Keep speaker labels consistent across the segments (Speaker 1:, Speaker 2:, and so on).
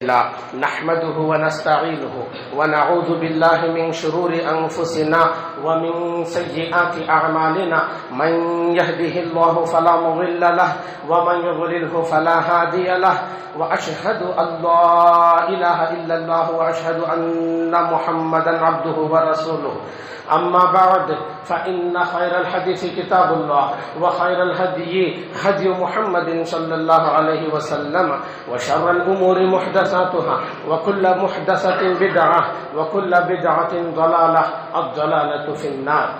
Speaker 1: نحمده ونستعينه ونعوذ بالله من شرور أنفسنا ومن سيئات أعمالنا من يهده الله فلا مضل له ومن يضلله فلا هادي له وأشهد أن لا إله إلا الله وأشهد أن محمدا عبده ورسوله أما بعد فإن خير الحديث كتاب الله وخير الهدي هدي محمد صلى الله عليه وسلم وشر الأمور محدثاتها وكل محدثة بدعة وكل بدعة ضلالة الضلالة في النار.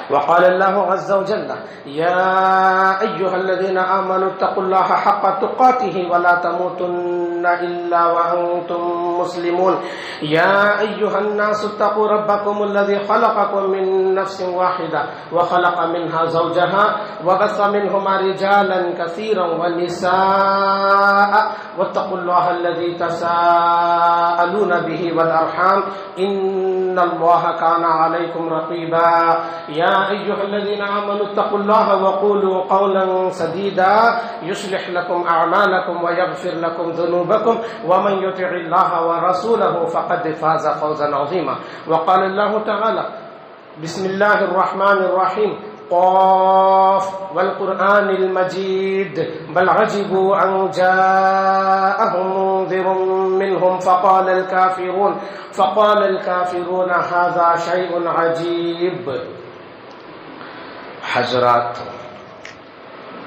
Speaker 1: وقال الله عز وجل يا أيها الذين آمنوا اتقوا الله حق تقاته ولا تموتن إلا وأنتم مسلمون. يا أيها الناس اتقوا ربكم الذي خلقكم من نفس واحدة وخلق منها زوجها وبث منهما رجالا كثيرا ونساء واتقوا الله الذي تساءلون به والأرحام إن الله كان عليكم رقيبا. يا أيها الذين آمنوا اتقوا الله وقولوا قولا سديدا يصلح لكم أعمالكم ويغفر لكم ذنوبكم ومن يطع الله ورسوله فقد فاز فوزا عظيما. وقال الله تعالى بسم الله الرحمن الرحيم قاف والقرآن المجيد بل عجبوا أن جاءهم منذر منهم فقال الكافرون هذا شيء عجيب. حضرات،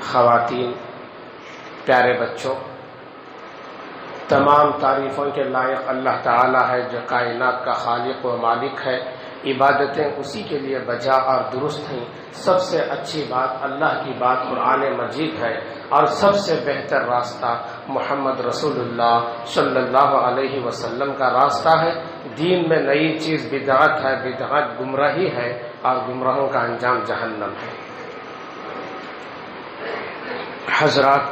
Speaker 1: خواتین، پیارے بچوں، تمام تعریفوں کے لائق اللہ تعالی ہے جو کائنات کا خالق و مالک ہے. عبادتیں اسی کے لیے بجا اور درست ہیں. سب سے اچھی بات اللہ کی بات قرآن مجید ہے اور سب سے بہتر راستہ محمد رسول اللہ صلی اللہ علیہ وسلم کا راستہ ہے. دین میں نئی چیز بدعت ہے، بدعت گمراہی ہے اور گمراہوں کا انجام جہنم ہے. حضرات،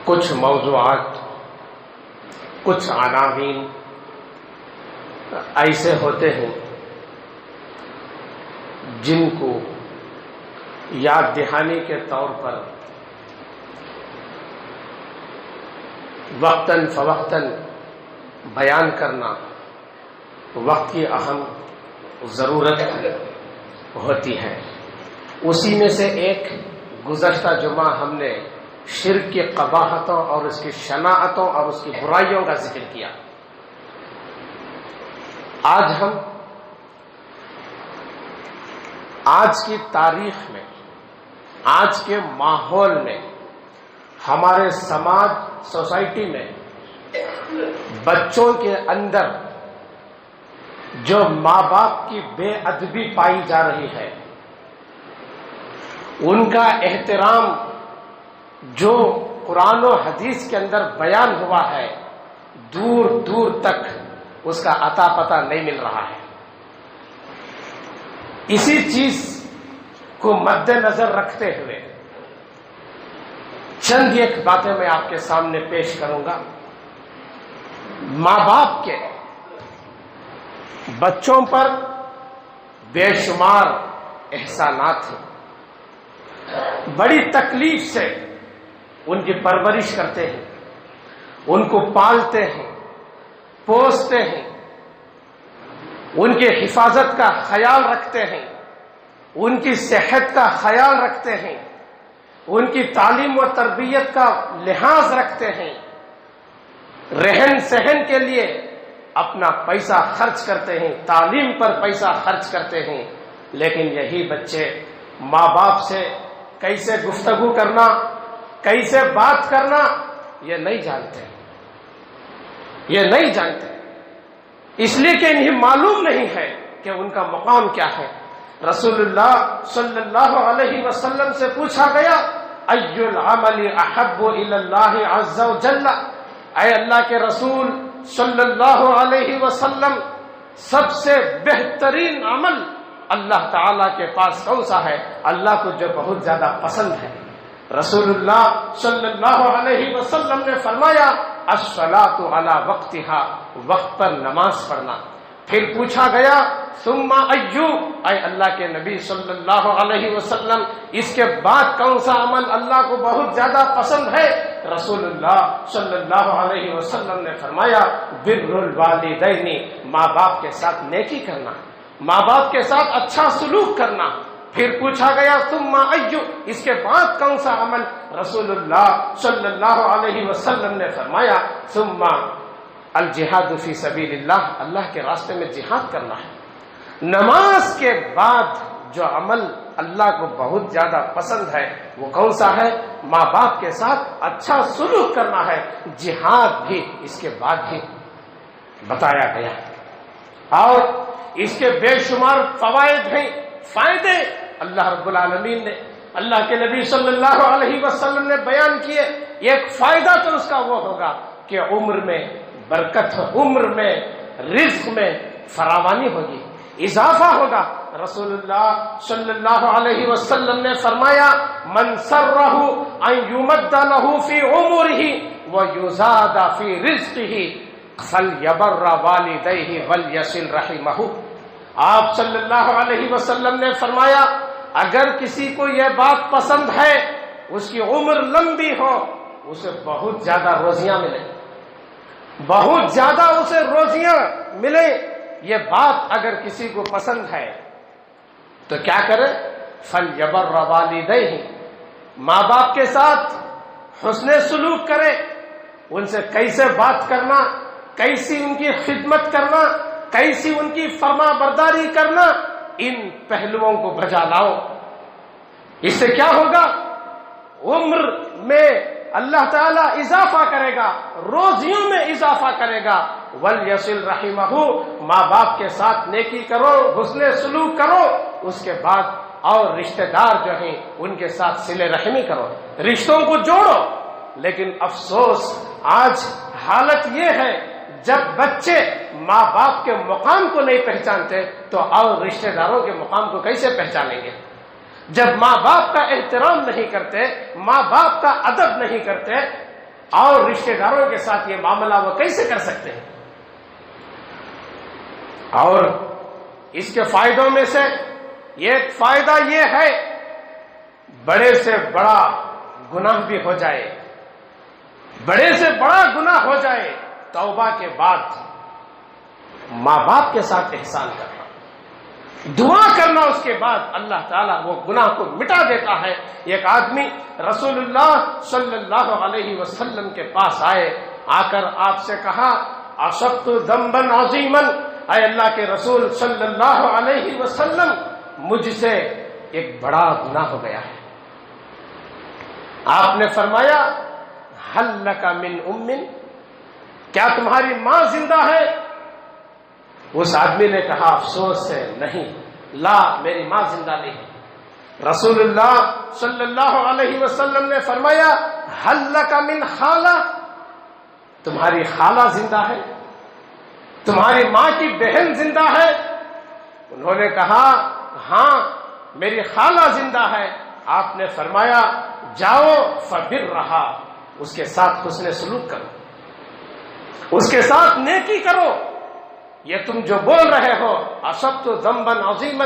Speaker 1: کچھ موضوعات، کچھ عناوین ایسے ہوتے ہیں جن کو یاد دہانی کے طور پر وقتاً فوقتاً بیان کرنا وقت کی اہم ضرورت ہوتی ہے. اسی میں سے ایک گزشتہ جمعہ ہم نے شرک کی قباحتوں اور اس کی شناعتوں اور اس کی برائیوں کا ذکر کیا. آج ہم آج کی تاریخ میں، آج کے ماحول میں، ہمارے سماج، سوسائٹی میں بچوں کے اندر جو ماں باپ کی بے ادبی پائی جا رہی ہے، ان کا احترام جو قرآن و حدیث کے اندر بیان ہوا ہے، دور دور تک اس کا عطا پتہ نہیں مل رہا ہے. اسی چیز کو مد نظر رکھتے ہوئے چند ایک باتیں میں آپ کے سامنے پیش کروں گا. ماں باپ کے بچوں پر بے شمار احسانات ہیں. بڑی تکلیف سے ان کی پرورش کرتے ہیں، ان کو پالتے ہیں، پوستے ہیں، ان کی حفاظت کا خیال رکھتے ہیں، ان کی صحت کا خیال رکھتے ہیں، ان کی تعلیم و تربیت کا لحاظ رکھتے ہیں، رہن سہن کے لیے اپنا پیسہ خرچ کرتے ہیں، تعلیم پر پیسہ خرچ کرتے ہیں. لیکن یہی بچے ماں باپ سے کیسے گفتگو کرنا، کیسے بات کرنا یہ نہیں جانتے. یہ نہیں جانتے اس لیے کہ انہیں معلوم نہیں ہے کہ ان کا مقام کیا ہے. رسول اللہ صلی اللہ علیہ وسلم سے پوچھا گیا ای العمل احب الی اللہ عز وجل، اے اللہ کے رسول صلی اللہ علیہ وسلم، سب سے بہترین عمل اللہ تعالی کے پاس کون سا ہے؟ اللہ کو جو بہت زیادہ پسند ہے. رسول اللہ صلی اللہ علیہ وسلم نے فرمایا الصلاۃ علی وقتہا، وقت پر نماز پڑھنا. پھر پوچھا گیا ثم ایو، اے اللہ کے نبی صلی اللہ علیہ وسلم اس کے بعد کون سا عمل اللہ کو بہت زیادہ پسند ہے؟ رسول اللہ صلی اللہ علیہ وسلم نے فرمایا بر الوالدین، ماں باپ کے ساتھ نیکی کرنا، ماں باپ کے ساتھ اچھا سلوک کرنا۔ پھر پوچھا گیا ثم ایو، اس کے بعد کون سا عمل؟ رسول اللہ صلی اللہ علیہ وسلم نے فرمایا ثم الجہاد فی سبیل اللہ، اللہ کے راستے میں جہاد کرنا ہے۔ نماز کے بعد جو عمل اللہ کو بہت زیادہ پسند ہے وہ کون سا ہے؟ ماں باپ کے ساتھ اچھا سلوک کرنا ہے۔ جہاد بھی اس کے بعد ہی بتایا گیا، اور اس کے بے شمار فوائد ہیں، فائدے اللہ رب العالمین نے، اللہ کے نبی صلی اللہ علیہ وسلم نے بیان کیے۔ ایک فائدہ تو اس کا وہ ہوگا کہ عمر میں برکت، عمر میں رزق میں فراوانی ہوگی، اضافہ ہوگا۔ رسول اللہ صلی اللہ علیہ وسلم نے فرمایا من سرہ ان یمد لہ فی عمرہ ویزاد فی رزقہ فلیبر والدیہ ولیصل رحمہ۔ آپ صلی اللہ علیہ وسلم نے فرمایا اگر کسی کو یہ بات پسند ہے اس کی عمر لمبی ہو، اسے بہت زیادہ روزیاں ملے، بہت زیادہ اسے روزیاں ملے، یہ بات اگر کسی کو پسند ہے تو کیا کرے؟ فلیبر والدیہ، ماں باپ کے ساتھ حسن سلوک کرے، ان سے کیسے بات کرنا، کیسی ان کی خدمت کرنا، کیسی ان کی فرما برداری کرنا، ان پہلوؤں کو بجا لاؤ۔ اس سے کیا ہوگا؟ عمر میں اللہ تعالیٰ اضافہ کرے گا، روزیوں میں اضافہ کرے گا۔ وَلْيَصِلْ رَحِمَهُ، ماں باپ کے ساتھ نیکی کرو، حسن سلوک کرو، اس کے بعد اور رشتہ دار جو ہیں ان کے ساتھ صلہ رحمی کرو، رشتوں کو جوڑو۔ لیکن افسوس آج حالت یہ ہے جب بچے ماں باپ کے مقام کو نہیں پہچانتے تو اور رشتہ داروں کے مقام کو کیسے پہچانیں گے؟ جب ماں باپ کا احترام نہیں کرتے، ماں باپ کا ادب نہیں کرتے، اور رشتہ داروں کے ساتھ یہ معاملہ وہ کیسے کر سکتے ہیں؟ اور اس کے فائدوں میں سے ایک فائدہ یہ ہے بڑے سے بڑا گناہ بھی ہو جائے، بڑے سے بڑا گناہ ہو جائے، توبہ کے بعد ماں باپ کے ساتھ احسان کرنا، دعا کرنا، اس کے بعد اللہ تعالیٰ وہ گناہ کو مٹا دیتا ہے۔ ایک آدمی رسول اللہ صلی اللہ علیہ وسلم کے پاس آئے، آ کر آپ سے کہا اصبت ذنبا عظیما، اے اللہ کے رسول صلی اللہ علیہ وسلم مجھ سے ایک بڑا گناہ ہو گیا ہے۔ آپ نے فرمایا هل لک من ام، کیا تمہاری ماں زندہ ہے؟ اس آدمی نے کہا افسوس سے نہیں، لا میری ماں زندہ نہیں ہے۔ رسول اللہ صلی اللہ علیہ وسلم نے فرمایا هل لک من خالہ، تمہاری خالہ زندہ ہے، تمہاری ماں کی بہن زندہ ہے؟ انہوں نے کہا ہاں میری خالہ زندہ ہے۔ آپ نے فرمایا جاؤ فبرھا، اس کے ساتھ حسن سلوک کرو، اس کے ساتھ نیکی کرو۔ یہ تم جو بول رہے ہو اصبت ذنبا عظیما،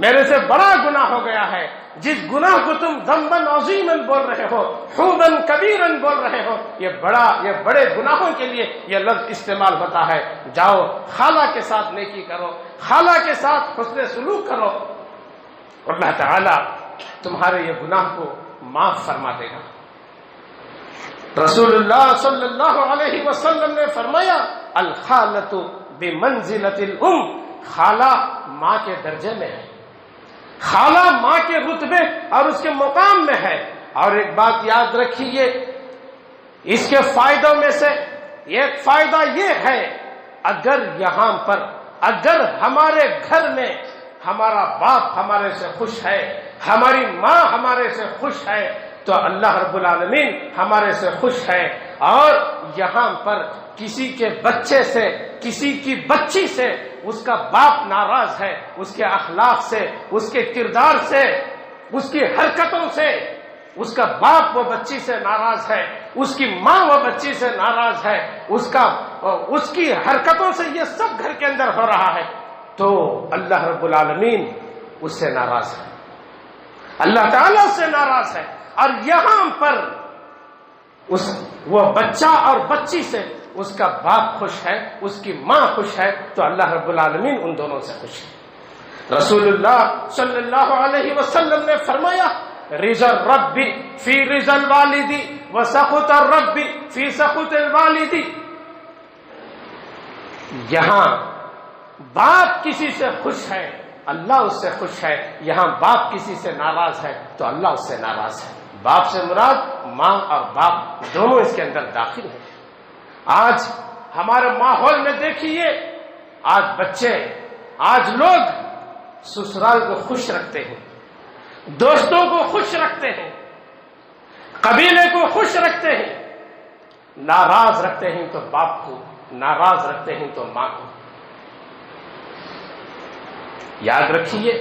Speaker 1: میرے سے بڑا گناہ ہو گیا ہے، جس گناہ کو تم ذنبا عظیما بول رہے ہو، حوبا کبیرا بول رہے ہو، یہ بڑے گناہوں کے لیے یہ لفظ استعمال ہوتا ہے۔ جاؤ خالہ کے ساتھ نیکی کرو، خالہ کے ساتھ حسن سلوک کرو، اللہ تعالیٰ تمہارے یہ گناہ کو معاف فرما دے گا۔ رسول اللہ صلی اللہ علیہ وسلم نے فرمایا الخالۃ بمنزلۃ الام، خالہ ماں کے درجے میں ہے، خالہ ماں کے رتبے اور اس کے مقام میں ہے۔ اور ایک بات یاد رکھیے، اس کے فائدوں میں سے ایک فائدہ یہ ہے اگر یہاں پر اگر ہمارے گھر میں ہمارا باپ ہمارے سے خوش ہے، ہماری ماں ہمارے سے خوش ہے تو اللہ رب العالمین ہمارے سے خوش ہے۔ اور یہاں پر کسی کے بچے سے، کسی کی بچی سے اس کا باپ ناراض ہے، اس کے اخلاق سے، اس کے کردار سے، اس کی حرکتوں سے اس کا باپ وہ بچی سے ناراض ہے اس کی ماں وہ بچی سے ناراض ہے، اس کی حرکتوں سے یہ سب گھر کے اندر ہو رہا ہے، تو اللہ رب العالمین اس سے ناراض ہے، اللہ تعالیٰ اس سے ناراض ہے۔ اور یہاں پر وہ بچہ اور بچی سے اس کا باپ خوش ہے، اس کی ماں خوش ہے، تو اللہ رب العالمین ان دونوں سے خوش ہے۔ رسول اللہ صلی اللہ علیہ وسلم نے فرمایا رضا الرب فی رضا الوالد وسخط الرب فی سخط الوالد۔ یہاں باپ کسی سے خوش ہے اللہ اس سے خوش ہے، یہاں باپ کسی سے ناراض ہے تو اللہ اس سے ناراض ہے۔ باپ سے مراد ماں اور باپ دونوں اس کے اندر داخل ہیں۔ آج ہمارے ماحول میں دیکھیے، آج بچے، آج لوگ سسرال کو خوش رکھتے ہیں، دوستوں کو خوش رکھتے ہیں، قبیلے کو خوش رکھتے ہیں، ناراض رکھتے ہیں تو باپ کو، ناراض رکھتے ہیں تو ماں کو۔ یاد رکھیے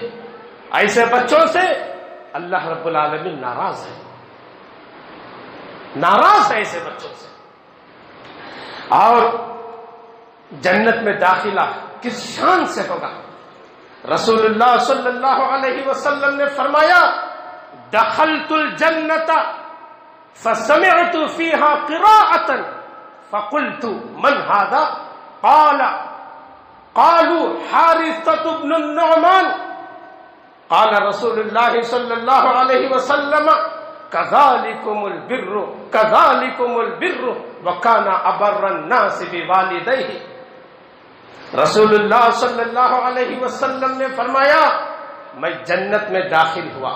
Speaker 1: ایسے بچوں سے اللہ رب العالمین ناراض ہے، ناراض ہے ایسے بچوں سے۔ اور جنت میں داخلہ کس شان سے ہوگا؟ رسول اللہ صلی اللہ علیہ وسلم نے فرمایا دخلت الجنت فسمعت فيها قراءة فقلت من هذا قالوا حارثة بن النعمان قال رسول اللہ صلی اللہ علیہ وسلم كذلكم البر كذلكم البر وكان أبر الناس بوالديه۔ رسول اللہ صلی اللہ علیہ وسلم نے فرمایا میں جنت میں داخل ہوا،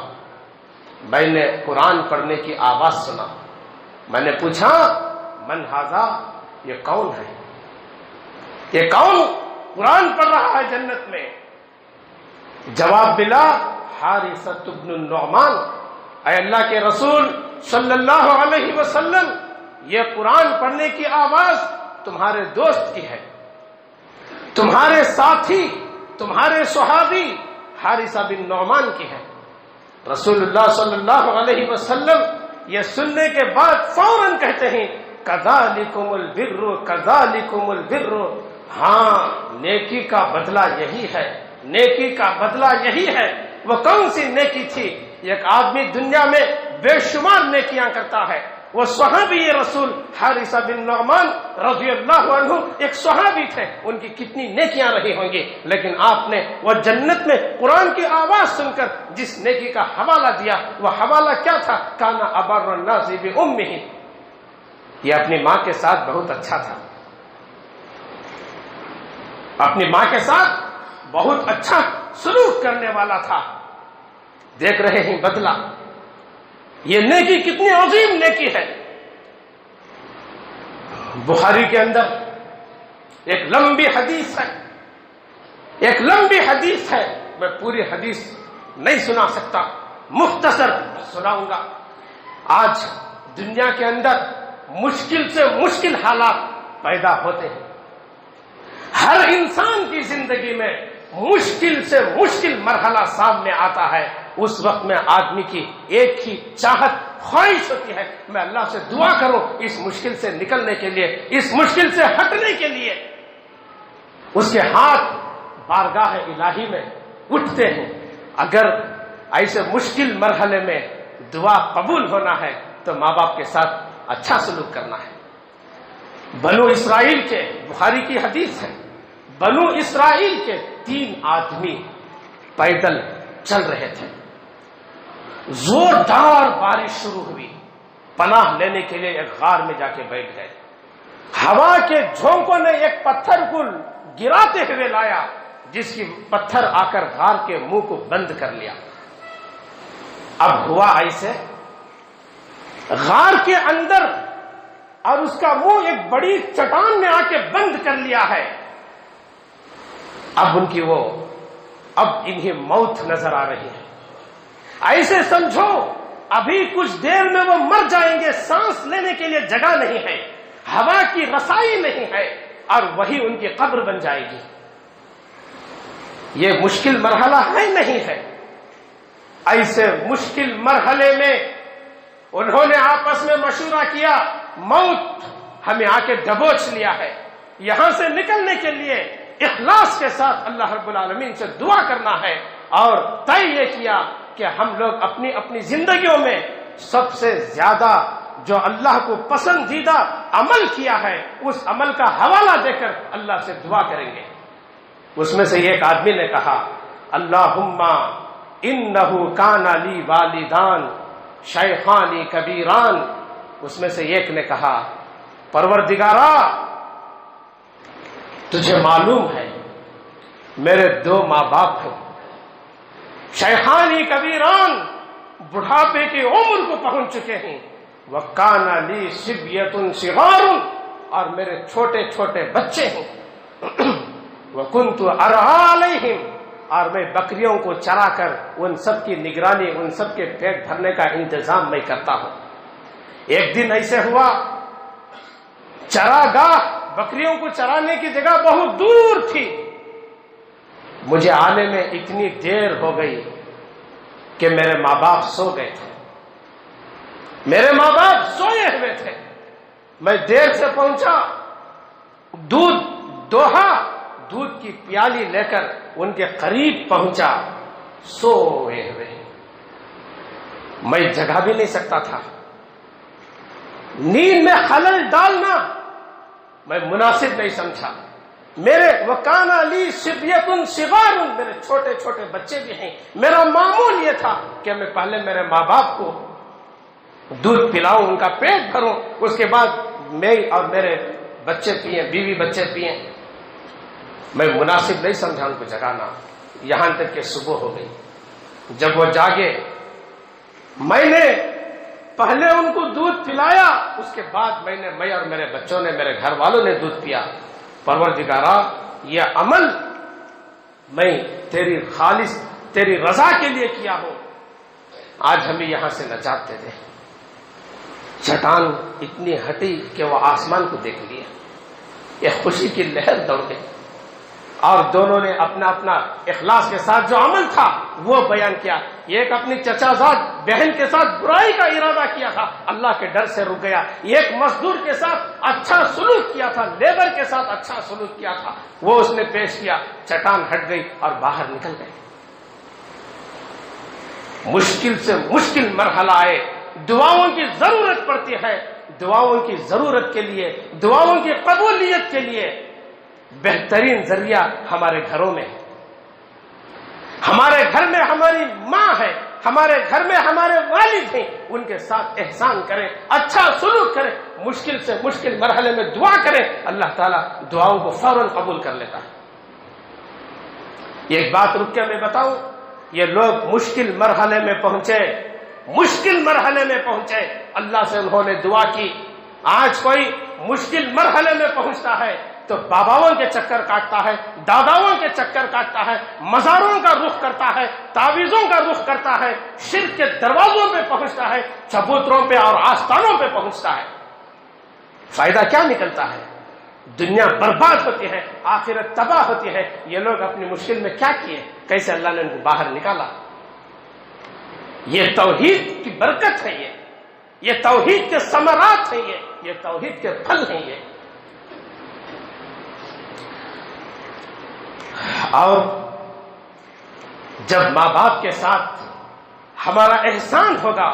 Speaker 1: میں نے قرآن پڑھنے کی آواز سنا، میں نے پوچھا من ھذا، یہ کون ہے، یہ کون قرآن پڑھ رہا ہے جنت میں؟ جواب ملا حارثۃ بن النعمان، اے اللہ کے رسول صلی اللہ علیہ وسلم یہ قرآن پڑھنے کی آواز تمہارے دوست کی ہے، تمہارے ساتھی، تمہارے صحابی حارثہ بن نعمان کی ہے۔ رسول اللہ صلی اللہ علیہ وسلم یہ سننے کے بعد فوراً کہتے ہیں کذالکم البر کذالکم البر، ہاں نیکی کا بدلہ یہی ہے، نیکی کا بدلہ یہی ہے۔ وہ کون سی نیکی تھی؟ ایک آدمی دنیا میں بے شمار نیکیاں کرتا ہے، وہ صحابی رسول حارثہ بن نعمان رضی اللہ عنہ ایک صحابی تھے، ان کی کتنی نیکیاں رہی ہوں گی، لیکن آپ نے وہ جنت میں قرآن کی آواز سن کر جس نیکی کا حوالہ دیا وہ حوالہ کیا تھا؟ کانا ابر الناس بامہ، یہ اپنی ماں کے ساتھ بہت اچھا تھا، اپنی ماں کے ساتھ بہت اچھا سلوک کرنے والا تھا۔ دیکھ رہے ہیں بدلہ، یہ نیکی کتنی عظیم نیکی ہے۔ بخاری کے اندر ایک لمبی حدیث ہے، ایک لمبی حدیث ہے، میں پوری حدیث نہیں سنا سکتا، مختصر سناؤں گا۔ آج دنیا کے اندر مشکل سے مشکل حالات پیدا ہوتے ہیں، ہر انسان کی زندگی میں مشکل سے مشکل مرحلہ سامنے آتا ہے، اس وقت میں آدمی کی ایک ہی چاہت خواہش ہوتی ہے میں اللہ سے دعا کروں اس مشکل سے نکلنے کے لیے، اس مشکل سے ہٹنے کے لیے۔ اس کے ہاتھ بارگاہ الہی میں اٹھتے ہیں۔ اگر ایسے مشکل مرحلے میں دعا قبول ہونا ہے تو ماں باپ کے ساتھ اچھا سلوک کرنا ہے۔ بنو اسرائیل کے، بخاری کی حدیث ہے، بنو اسرائیل کے 3 آدمی پیدل چل رہے تھے، زوردار بارش شروع ہوئی، پناہ لینے کے لیے ایک غار میں جا کے بیٹھ گئے۔ ہوا کے جھونکوں نے ایک پتھر کو گراتے ہوئے لایا، جس کی پتھر آ کر غار کے منہ کو بند کر لیا۔ اب ہوا ایسے، غار کے اندر اور اس کا منہ ایک بڑی چٹان میں آ کے بند کر لیا ہے۔ اب انہیں موت نظر آ رہی ہے۔ ایسے سمجھو ابھی کچھ دیر میں وہ مر جائیں گے، سانس لینے کے لیے جگہ نہیں ہے، ہوا کی رسائی نہیں ہے، اور وہی ان کی قبر بن جائے گی۔ یہ مشکل مرحلہ ہے نہیں ہے؟ ایسے مشکل مرحلے میں انہوں نے آپس میں مشورہ کیا موت ہمیں آ کے دبوچ لیا ہے. یہاں سے نکلنے کے لیے اخلاص کے ساتھ اللہ رب العالمین سے دعا کرنا ہے اور طے یہ کیا کہ ہم لوگ اپنی اپنی زندگیوں میں سب سے زیادہ جو اللہ کو پسندیدہ عمل کیا ہے اس عمل کا حوالہ دے کر اللہ سے دعا کریں گے. اس میں سے ایک آدمی نے کہا اللہم انہ کان لی والدان شیخان کبیران. اس میں سے ایک نے کہا پروردگارا تجھے معلوم ہے میرے 2 ماں باپ ہیں، شیخانی کبیران بڑھاپے کی عمر کو پہنچ چکے ہیں، وَكَانَ لِي صِبْيَةٌ صِغَارٌ اور میرے چھوٹے چھوٹے بچے ہیں، وَكُنْتُ أَرْعَىٰ عَلَيْهِمْ اور میں بکریوں کو چرا کر ان سب کی نگرانی، ان سب کے پیٹ بھرنے کا انتظام میں کرتا ہوں. ایک دن ایسے ہوا چراگاہ بکریوں کو چرانے کی جگہ بہت دور تھی، مجھے آنے میں اتنی دیر ہو گئی کہ میرے ماں باپ سو گئے تھے. میرے ماں باپ سوئے ہوئے تھے، میں دیر سے پہنچا، دودھ دوہا، دودھ کی پیالی لے کر ان کے قریب پہنچا، سوئے ہوئے. میں جگہ بھی نہیں سکتا تھا. نیند میں خلل ڈالنا میں مناسب نہیں سمجھا. میرے وَكَانَ لِي صِبْيَةٌ صِغَارٌ میرے چھوٹے چھوٹے بچے بھی ہیں. میرا معمول یہ تھا کہ میں پہلے میرے ماں باپ کو دودھ پلاؤں، ان کا پیٹ بھروں، اس کے بعد میں اور میرے بچے پئیں، بیوی بچے پئیں. میں مناسب نہیں سمجھا ان کو جگانا، یہاں تک کہ صبح ہو گئی. جب وہ جاگے میں نے پہلے ان کو دودھ پلایا، اس کے بعد میں اور میرے بچوں نے، میرے گھر والوں نے دودھ پیا. پروردگارا یہ عمل میں تیری خالص تیری رضا کے لیے کیا ہوں، آج ہمیں یہاں سے نجات دے دے. چٹان اتنی ہٹی کہ وہ آسمان کو دیکھ لیا. یہ خوشی کی لہر دوڑ گئی اور دونوں نے اپنا اپنا اخلاص کے ساتھ جو عمل تھا وہ بیان کیا. ایک اپنی چچا زاد بہن کے ساتھ برائی کا ارادہ کیا تھا، اللہ کے ڈر سے رک گیا. ایک مزدور کے ساتھ اچھا سلوک کیا تھا، لیبر کے ساتھ اچھا سلوک کیا تھا، وہ اس نے پیش کیا. چٹان ہٹ گئی اور باہر نکل گئے. مشکل سے مشکل مرحلہ آئے، دعاؤں کی ضرورت پڑتی ہے. دعاؤں کی ضرورت کے لیے، دعاؤں کی قبولیت کے لیے بہترین ذریعہ ہمارے گھروں میں، ہمارے گھر میں ہماری ماں ہے، ہمارے گھر میں ہمارے والد ہیں. ان کے ساتھ احسان کریں، اچھا سلوک کریں، مشکل سے مشکل مرحلے میں دعا کریں. اللہ تعالیٰ دعاؤں کو فوراً قبول کر لیتا ہے. ایک بات رک کے میں بتاؤں، یہ لوگ مشکل مرحلے میں پہنچے، مشکل مرحلے میں پہنچے، اللہ سے انہوں نے دعا کی. آج کوئی مشکل مرحلے میں پہنچتا ہے تو باباؤں کے چکر کاٹتا ہے، داداؤں کے چکر کاٹتا ہے، مزاروں کا رخ کرتا ہے، تعویذوں کا رخ کرتا ہے، شرک کے دروازوں پہ پہنچتا ہے، چبوتروں پہ اور آستانوں پہ پہنچتا ہے. فائدہ کیا نکلتا ہے؟ دنیا برباد ہوتی ہے، آخرت تباہ ہوتی ہے. یہ لوگ اپنی مشکل میں کیا کیے، کیسے اللہ نے ان کو باہر نکالا. یہ توحید کی برکت ہے، یہ توحید کے ثمرات ہیں، یہ توحید کے پھل ہیں. یہ اور جب ماں باپ کے ساتھ ہمارا احسان ہوگا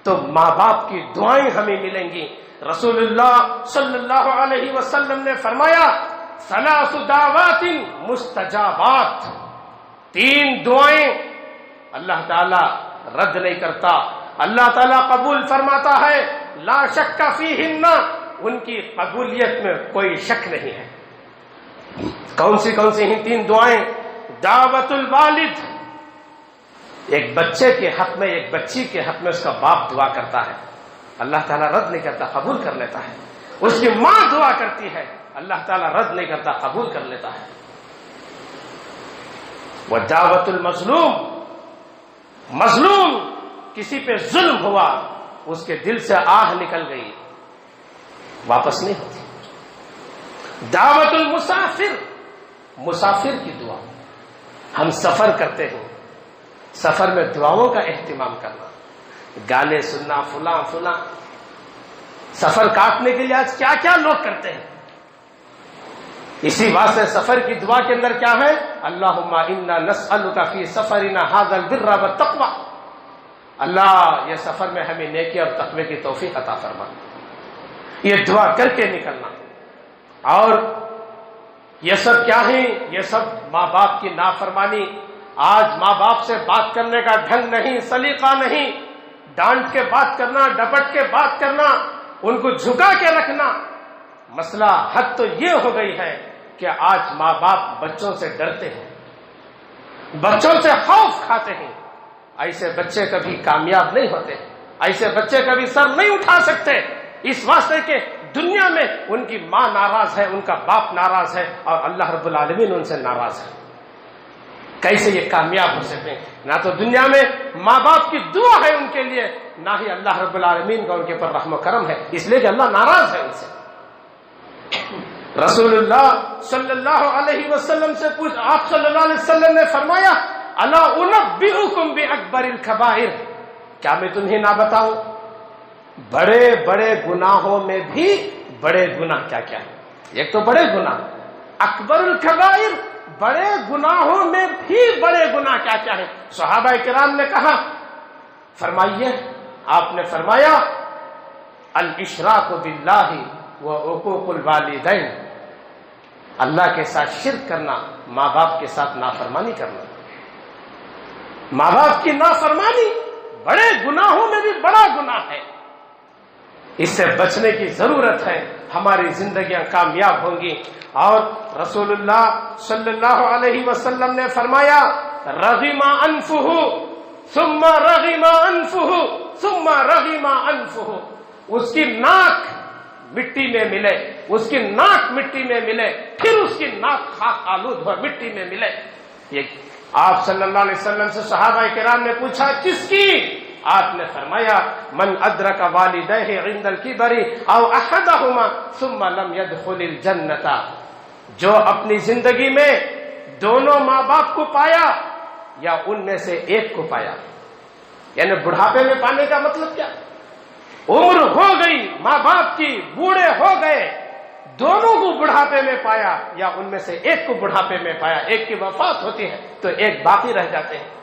Speaker 1: تو ماں باپ کی دعائیں ہمیں ملیں گی. رسول اللہ صلی اللہ علیہ وسلم نے فرمایا ثلاث دعوات مستجابات، 3 دعائیں اللہ تعالی رد نہیں کرتا، اللہ تعالی قبول فرماتا ہے. لا شک فیہن، ان کی قبولیت میں کوئی شک نہیں ہے. کون سی ہیں 3 دعائیں؟ دعوت الوالد، ایک بچے کے حق میں، ایک بچی کے حق میں اس کا باپ دعا کرتا ہے، اللہ تعالیٰ رد نہیں کرتا، قبول کر لیتا ہے. اس کی ماں دعا کرتی ہے، اللہ تعالیٰ رد نہیں کرتا، قبول کر لیتا ہے. وہ دعوت المظلوم، مظلوم کسی پہ ظلم ہوا، اس کے دل سے آہ نکل گئی، واپس نہیں ہوتی. دعوت المسافر، مسافر کی دعا، ہم سفر کرتے ہیں، سفر میں دعاؤں کا اہتمام کرنا، گانے سننا، فلاں سفر کاٹنے کے لیے آج کیا کیا لوگ کرتے ہیں. اسی واسطے سفر کی دعا کے اندر کیا ہے؟ اللہم انا نسألک فی سفرنا ھذا البر والتقوی. اللہ یہ سفر میں ہمیں نیکی اور تقوی کی توفیق عطا فرما. یہ دعا کر کے نکلنا. اور یہ سب کیا ہے؟ یہ سب ماں باپ کی نافرمانی. آج ماں باپ سے بات کرنے کا ڈھنگ نہیں، سلیقہ نہیں، ڈانٹ کے بات کرنا، ڈپٹ کے بات کرنا، ان کو جھکا کے رکھنا. مسئلہ حد تو یہ ہو گئی ہے کہ آج ماں باپ بچوں سے ڈرتے ہیں، بچوں سے خوف کھاتے ہیں. ایسے بچے کبھی کامیاب نہیں ہوتے، ایسے بچے کبھی سر نہیں اٹھا سکتے، اس واسطے کہ دنیا میں ان کی ماں ناراض ہے، ان کا باپ ناراض ہے، اور اللہ رب العالمین ان سے ناراض ہے. کیسے یہ کامیاب ہو سکتے ہیں؟ نہ تو دنیا میں ماں باپ کی دعا ہے ان کے لیے، نہ ہی اللہ رب العالمین کا ان کے پر رحم و کرم ہے، اس لیے کہ اللہ ناراض ہے ان سے. رسول اللہ صلی اللہ علیہ وسلم سے آپ صلی اللہ علیہ وسلم نے فرمایا الا انبئکم باکبر الکبائر، کیا میں تمہیں نہ بتاؤں بڑے بڑے گناہوں میں بھی بڑے گناہ کیا کیا ہے؟ ایک تو بڑے گناہ، اکبر الکبائر، بڑے گناہوں میں بھی بڑے گناہ کیا کیا ہے؟ صحابہ کرام نے کہا، فرمائیے. آپ نے فرمایا الاشراک باللہ وعقوق الوالدین، اللہ کے ساتھ شرک کرنا، ماں باپ کے ساتھ نافرمانی کرنا. ماں باپ کی نافرمانی بڑے گناہوں میں بھی بڑا گناہ ہے. اس سے بچنے کی ضرورت ہے، ہماری زندگیاں کامیاب ہوں گی. اور رسول اللہ صلی اللہ علیہ وسلم نے فرمایا رغم انفہ ثم رغم انفہ ثم رغم انفہ، اس کی ناک مٹی میں ملے، اس کی ناک مٹی میں ملے، پھر اس کی ناک خاک آلود ہو مٹی میں ملے. یہ آپ صلی اللہ علیہ وسلم سے صحابہ کرام نے پوچھا کس کی؟ آپ نے فرمایا من ادرک والدیہ عند الکبر او احدہما ثم لم يدخل الجنۃ، جو اپنی زندگی میں دونوں ماں باپ کو پایا یا ان میں سے ایک کو پایا. یعنی بڑھاپے میں پانے کا مطلب کیا؟ عمر ہو گئی ماں باپ کی، بوڑھے ہو گئے، دونوں کو بڑھاپے میں پایا یا ان میں سے ایک کو بڑھاپے میں پایا، ایک کی وفات ہوتی ہے تو ایک باقی رہ جاتے ہیں.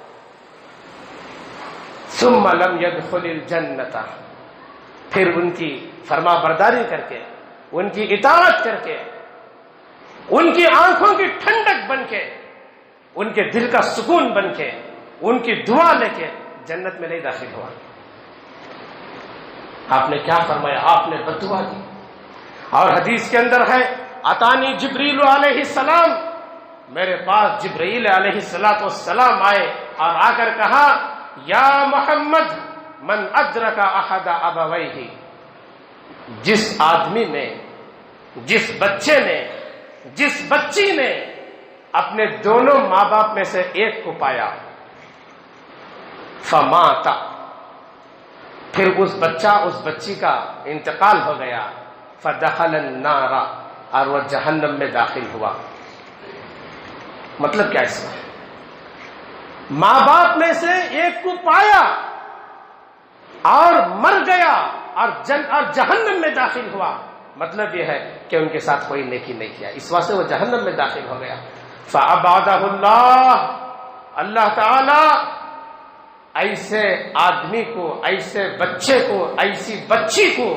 Speaker 1: ثم لم يدخل الجنۃ، پھر ان کی فرما برداری کر کے، ان کی اطاعت کر کے، ان کی آنکھوں کی ٹھنڈک بن کے، ان کے دل کا سکون بن کے، ان کی دعا لے کے جنت میں نہیں داخل ہوا. آپ نے کیا فرمایا؟ آپ نے بددعا دی. اور حدیث کے اندر ہے اتانی جبریل علیہ السلام، میرے پاس جبرائیل علیہ السلام آئے اور آ کر کہا یا محمد من ادرک احد ابویہ، جس آدمی نے، جس بچے نے، جس بچی نے اپنے دونوں ماں باپ میں سے ایک کو پایا فمات، پھر اس بچہ اس بچی کا انتقال ہو گیا، فدخل النار، اور وہ جہنم میں داخل ہوا. مطلب کیا اس کا؟ ماں باپ میں سے ایک کو پایا اور مر گیا اور جہنم میں داخل ہوا، مطلب یہ ہے کہ ان کے ساتھ کوئی نیکی نہیں کیا، اس واسطے وہ جہنم میں داخل ہو گیا. فأبعدہ اللہ، اللہ تعالی ایسے آدمی کو، ایسے بچے کو، ایسی بچی کو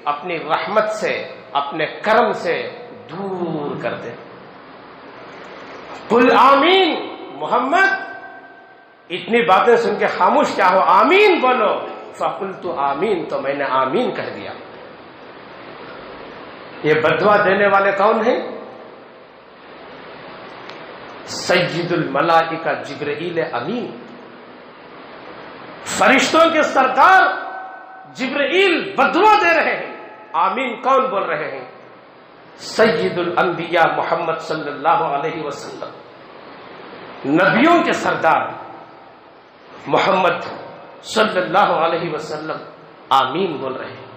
Speaker 1: اپنی رحمت سے، اپنے کرم سے دور کر دے. قل آمین. محمد اتنی باتیں سن کے خاموش کیا ہو؟ آمین بولو. فقلت آمین، تو میں نے آمین کہہ دیا. یہ بددعا دینے والے کون ہیں؟ سید الملائکہ جبرائیل امین، فرشتوں کے سردار جبرائیل بددعا دے رہے ہیں. آمین کون بول رہے ہیں؟ سید الانبیاء محمد صلی اللہ علیہ وسلم، نبیوں کے سردار محمد صلی اللہ علیہ وسلم آمین بول رہے ہیں.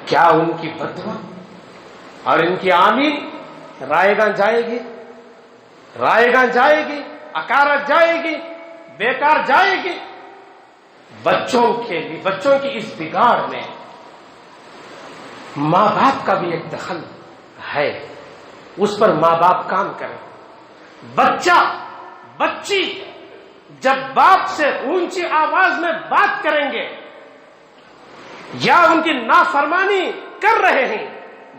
Speaker 1: کیا ان کی بددعا اور ان کی آمین رائے گاں جائے گی؟ رائے گاں جائے گی؟ اکارت جائے گی؟ بیکار جائے گی؟ بچوں کے لیے، بچوں کی اس بگاڑ میں ماں باپ کا بھی ایک دخل ہے، اس پر ماں باپ کام کریں۔ بچہ بچی جب باپ سے اونچی آواز میں بات کریں گے یا ان کی نافرمانی کر رہے ہیں،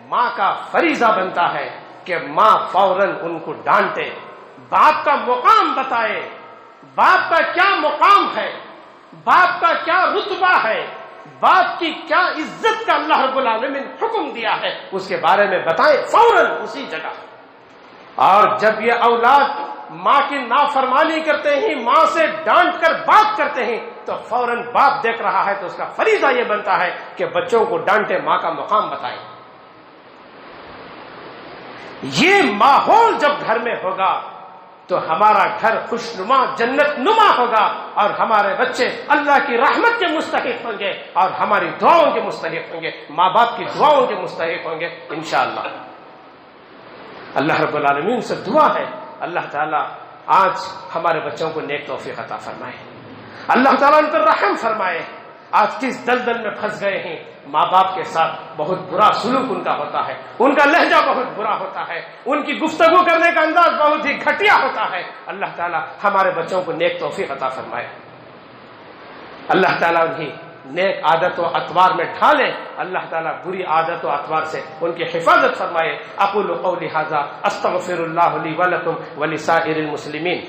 Speaker 1: ماں کا فریضہ بنتا ہے کہ ماں فوراً ان کو ڈانٹے، باپ کا مقام بتائے، باپ کا کیا مقام ہے، باپ کا کیا رتبہ ہے، باپ کی کیا عزت کا اللہ رب العالمین حکم دیا ہے، اس کے بارے میں بتائیں فوراً اسی جگہ۔ اور جب یہ اولاد ماں کی نافرمانی کرتے ہیں، ماں سے ڈانٹ کر بات کرتے ہیں، تو فوراً باپ دیکھ رہا ہے تو اس کا فریضہ یہ بنتا ہے کہ بچوں کو ڈانٹے، ماں کا مقام بتائیں۔ یہ ماحول جب گھر میں ہوگا تو ہمارا گھر خوشنما جنت نما ہوگا، اور ہمارے بچے اللہ کی رحمت کے مستحق ہوں گے اور ہماری دعاؤں کے مستحق ہوں گے، ماں باپ کی دعاؤں کے مستحق ہوں گے انشاءاللہ۔ اللہ رب العالمین سے دعا ہے اللہ تعالیٰ آج ہمارے بچوں کو نیک توفیق عطا فرمائے، اللہ تعالیٰ ان پر رحم فرمائے۔ آج کس دلدل میں پھنس گئے ہیں، ماں باپ کے ساتھ بہت برا سلوک ان کا ہوتا ہے، ان کا لہجہ بہت برا ہوتا ہے، ان کی گفتگو کرنے کا انداز بہت ہی گھٹیا ہوتا ہے۔ اللہ تعالیٰ ہمارے بچوں کو نیک توفیق عطا فرمائے، اللہ تعالیٰ انہیں نیک عادت و اطوار میں ڈھالے، اللہ تعالیٰ بری عادت و اطوار سے ان کی حفاظت فرمائے۔ اقول قولی ھذا استغفر اللہ لی ولکم ولسائر المسلمین۔